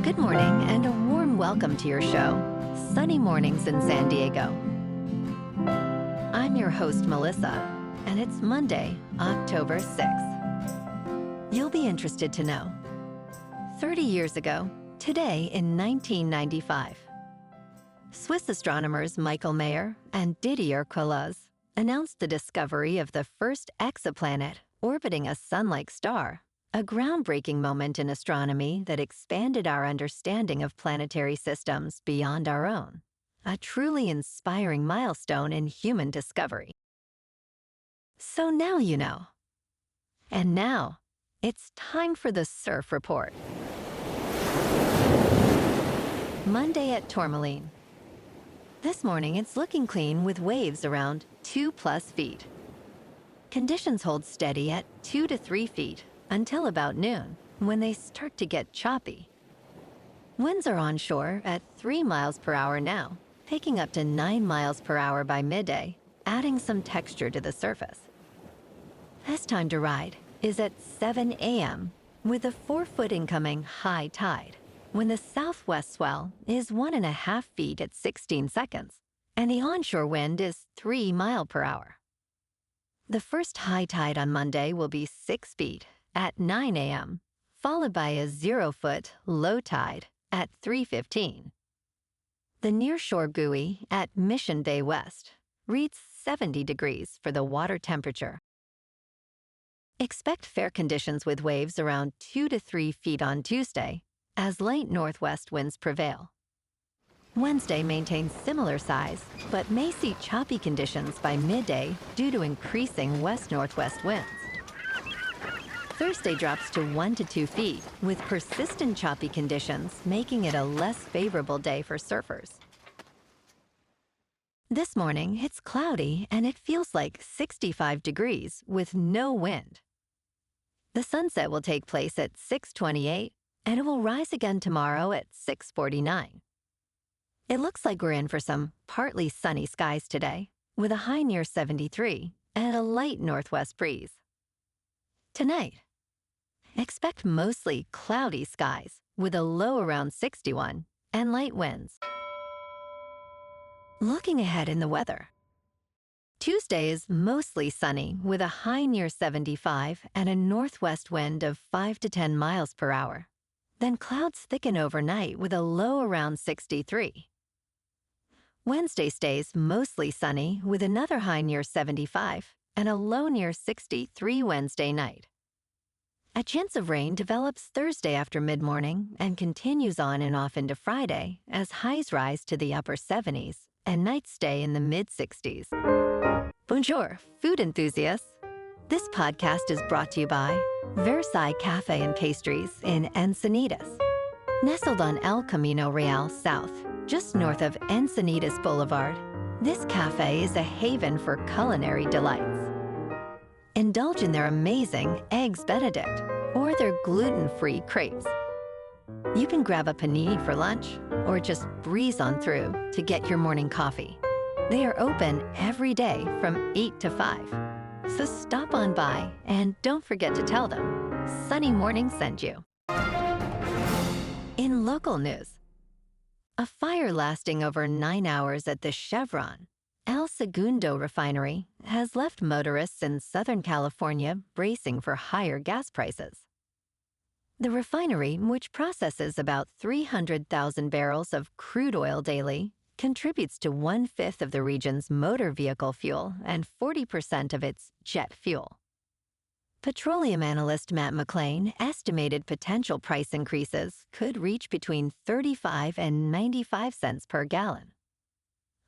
Good morning and a warm welcome to your show, Sunny Mornings in San Diego. I'm your host, Melissa, and it's Monday, October 6th. You'll be interested to know. 30 years ago, today in 1995, Swiss astronomers Michael Mayer and Didier Queloz announced the discovery of the first exoplanet orbiting a sun-like star, a groundbreaking moment in astronomy that expanded our understanding of planetary systems beyond our own, a truly inspiring milestone in human discovery. So now you know. And now, it's time for the Surf Report. Monday at Tourmaline. This morning, it's looking clean with waves around 2+ feet. Conditions hold steady at 2 to 3 feet until about noon, when they start to get choppy. Winds are onshore at 3 miles per hour now, picking up to 9 miles per hour by midday, adding some texture to the surface. Best time to ride is at 7 a.m. with a 4-foot incoming high tide, when the southwest swell is 1.5 feet at 16 seconds, and the onshore wind is 3 miles per hour. The first high tide on Monday will be 6 feet at 9 a.m., followed by a 0-foot low tide at 3:15. The nearshore buoy at Mission Bay West reads 70 degrees for the water temperature. Expect fair conditions with waves around 2 to 3 feet on Tuesday, as light northwest winds prevail. Wednesday maintains similar size, but may see choppy conditions by midday due to increasing west-northwest winds. Thursday drops to 1 to 2 feet, with persistent choppy conditions making it a less favorable day for surfers. This morning, it's cloudy and it feels like 65 degrees with no wind. The sunset will take place at 6:28, and it will rise again tomorrow at 6:49. It looks like we're in for some partly sunny skies today, with a high near 73 and a light northwest breeze. Tonight, expect mostly cloudy skies with a low around 61 and light winds. Looking ahead in the weather. Tuesday is mostly sunny with a high near 75 and a northwest wind of 5 to 10 miles per hour. Then clouds thicken overnight with a low around 63. Wednesday stays mostly sunny with another high near 75 and a low near 63 Wednesday night. A chance of rain develops Thursday after mid-morning and continues on and off into Friday as highs rise to the upper 70s and nights stay in the mid-60s. Bonjour, food enthusiasts. This podcast is brought to you by Versailles Cafe and Pastries in Encinitas. Nestled on El Camino Real South, just north of Encinitas Boulevard, this cafe is a haven for culinary delights. Indulge in their amazing Eggs Benedict or their gluten-free crepes. You can grab a panini for lunch or just breeze on through to get your morning coffee. They are open every day from 8 to 5. So stop on by and don't forget to tell them Sunny Morning sent you. In local news, a fire lasting over 9 hours at the Chevron El Segundo refinery has left motorists in Southern California bracing for higher gas prices. The refinery, which processes about 300,000 barrels of crude oil daily, contributes to 1/5 of the region's motor vehicle fuel and 40% of its jet fuel. Petroleum analyst Matt McLean estimated potential price increases could reach between 35 and 95 cents per gallon.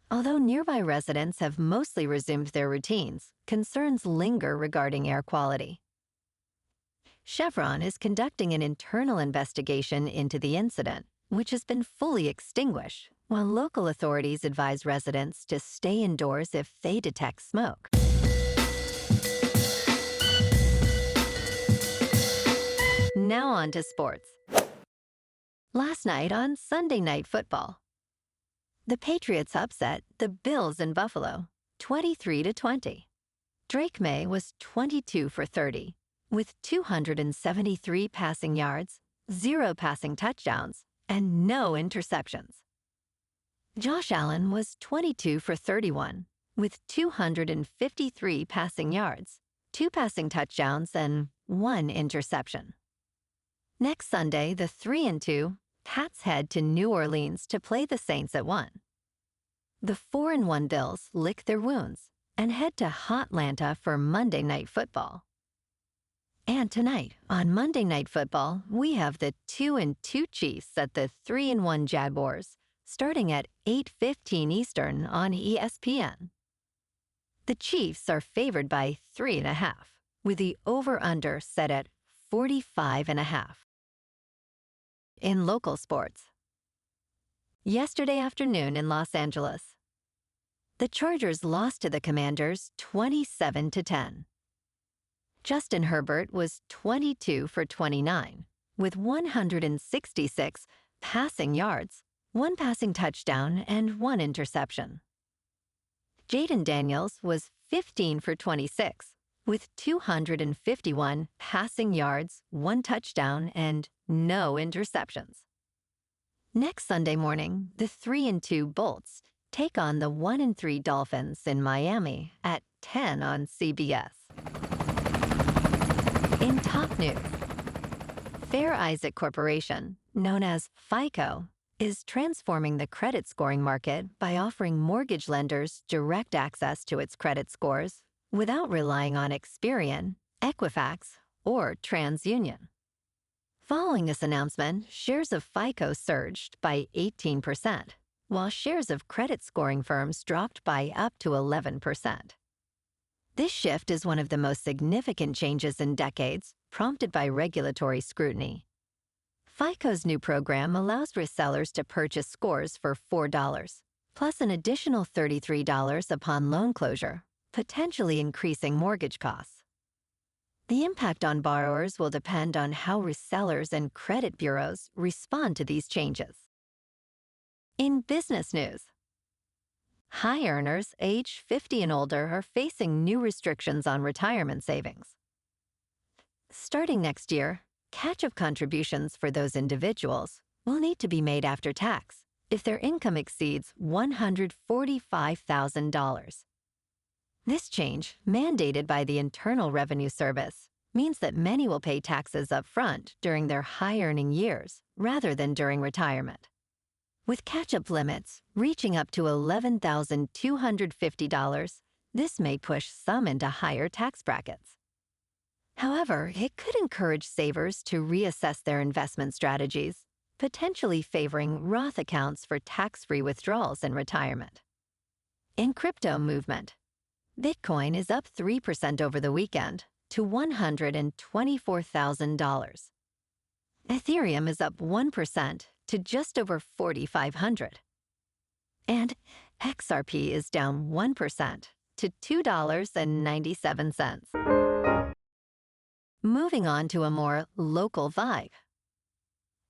Although nearby residents have mostly resumed their routines, concerns linger regarding air quality. Chevron is conducting an internal investigation into the incident, which has been fully extinguished, while local authorities advise residents to stay indoors if they detect smoke. Now on to sports. Last night on Sunday Night Football, the Patriots upset the Bills in Buffalo, 23-20. Drake May was 22 for 30, with 273 passing yards, 0 passing touchdowns, and no interceptions. Josh Allen was 22 for 31, with 253 passing yards, 2 passing touchdowns, and 1 interception. Next Sunday, the 3-2 Pats head to New Orleans to play the Saints at 1. The 4-1 Bills lick their wounds and head to Hotlanta for Monday Night Football. And tonight, on Monday Night Football, we have the 2-2 Chiefs at the 3-1 Jaguars, starting at 8:15 Eastern on ESPN. The Chiefs are favored by 3.5, with the over-under set at 45.5. In local sports. Yesterday afternoon in Los Angeles, the Chargers lost to the Commanders 27-10. Justin Herbert was 22 for 29, with 166 passing yards, 1 passing touchdown, and 1 interception. Jaden Daniels was 15 for 26, with 251 passing yards, 1 touchdown, and no interceptions. Next Sunday morning, the 3-2 Bolts take on the 1-3 Dolphins in Miami at 10 on CBS. In top news, Fair Isaac Corporation, known as FICO, is transforming the credit scoring market by offering mortgage lenders direct access to its credit scores without relying on Experian, Equifax, or TransUnion. Following this announcement, shares of FICO surged by 18%, while shares of credit scoring firms dropped by up to 11%. This shift is one of the most significant changes in decades, prompted by regulatory scrutiny. FICO's new program allows resellers to purchase scores for $4, plus an additional $33 upon loan closure, potentially increasing mortgage costs. The impact on borrowers will depend on how resellers and credit bureaus respond to these changes. In business news, high earners age 50 and older are facing new restrictions on retirement savings. Starting next year, catch-up contributions for those individuals will need to be made after tax if their income exceeds $145,000. This change, mandated by the Internal Revenue Service, means that many will pay taxes up front during their high-earning years rather than during retirement. With catch-up limits reaching up to $11,250, this may push some into higher tax brackets. However, it could encourage savers to reassess their investment strategies, potentially favoring Roth accounts for tax-free withdrawals in retirement. In crypto movement, Bitcoin is up 3% over the weekend to $124,000. Ethereum is up 1% to just over 4,500. And XRP is down 1% to $2.97. Moving on to a more local vibe.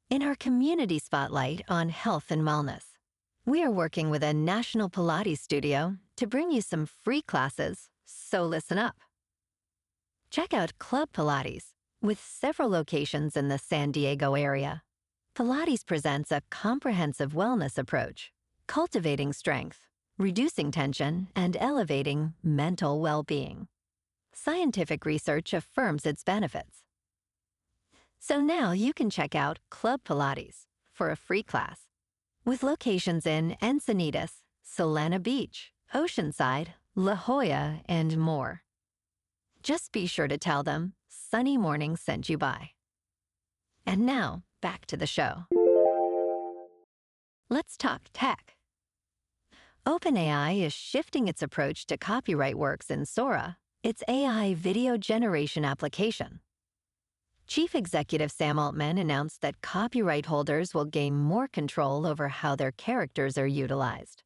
In our community spotlight on health and wellness, we are working with a national Pilates studio to bring you some free classes, so listen up. Check out Club Pilates, with several locations in the San Diego area. Pilates presents a comprehensive wellness approach, cultivating strength, reducing tension, and elevating mental well-being. Scientific research affirms its benefits. So now you can check out Club Pilates for a free class, with locations in Encinitas, Solana Beach, Oceanside, La Jolla, and more. Just be sure to tell them Sunny Morning sent you by. And now, back to the show. Let's talk tech. OpenAI is shifting its approach to copyright works in Sora, its AI video generation application. Chief Executive Sam Altman announced that copyright holders will gain more control over how their characters are utilized.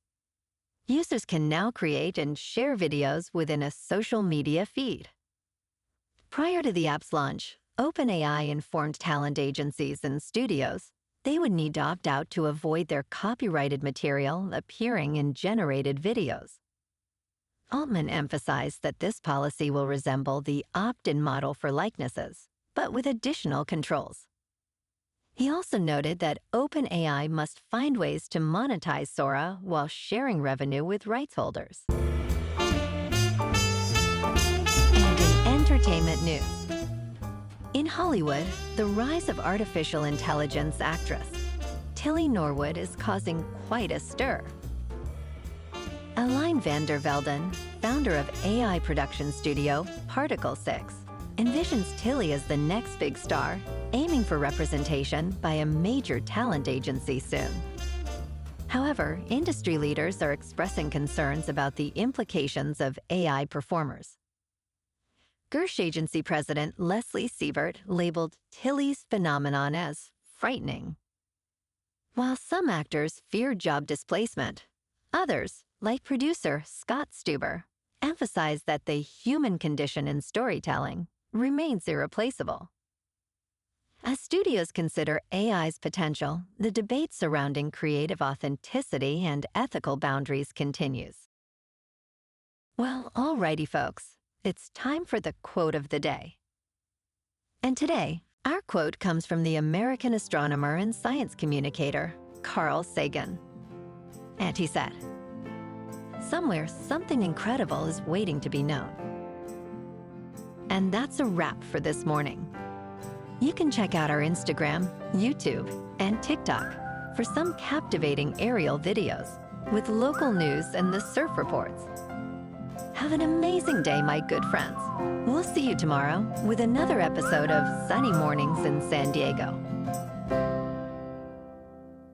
Users can now create and share videos within a social media feed. Prior to the app's launch, OpenAI informed talent agencies and studios they would need to opt out to avoid their copyrighted material appearing in generated videos. Altman emphasized that this policy will resemble the opt-in model for likenesses, but with additional controls. He also noted that OpenAI must find ways to monetize Sora while sharing revenue with rights holders. And in entertainment news, in Hollywood, the rise of artificial intelligence actress Tilly Norwood is causing quite a stir. Aline van der Velden, founder of AI production studio Particle 6, envisions Tilly as the next big star, aiming for representation by a major talent agency soon. However, industry leaders are expressing concerns about the implications of AI performers. Gersh Agency President Leslie Sievert labeled Tilly's phenomenon as frightening. While some actors fear job displacement, others, like producer Scott Stuber, emphasize that the human condition in storytelling remains irreplaceable. As studios consider AI's potential, the debate surrounding creative authenticity and ethical boundaries continues. Well, alrighty, folks, it's time for the quote of the day. And today, our quote comes from the American astronomer and science communicator, Carl Sagan. And he said, "Somewhere, something incredible is waiting to be known." And that's a wrap for this morning. You can check out our Instagram, YouTube, and TikTok for some captivating aerial videos with local news and the surf reports. Have an amazing day, my good friends. We'll see you tomorrow with another episode of Sunny Mornings in San Diego.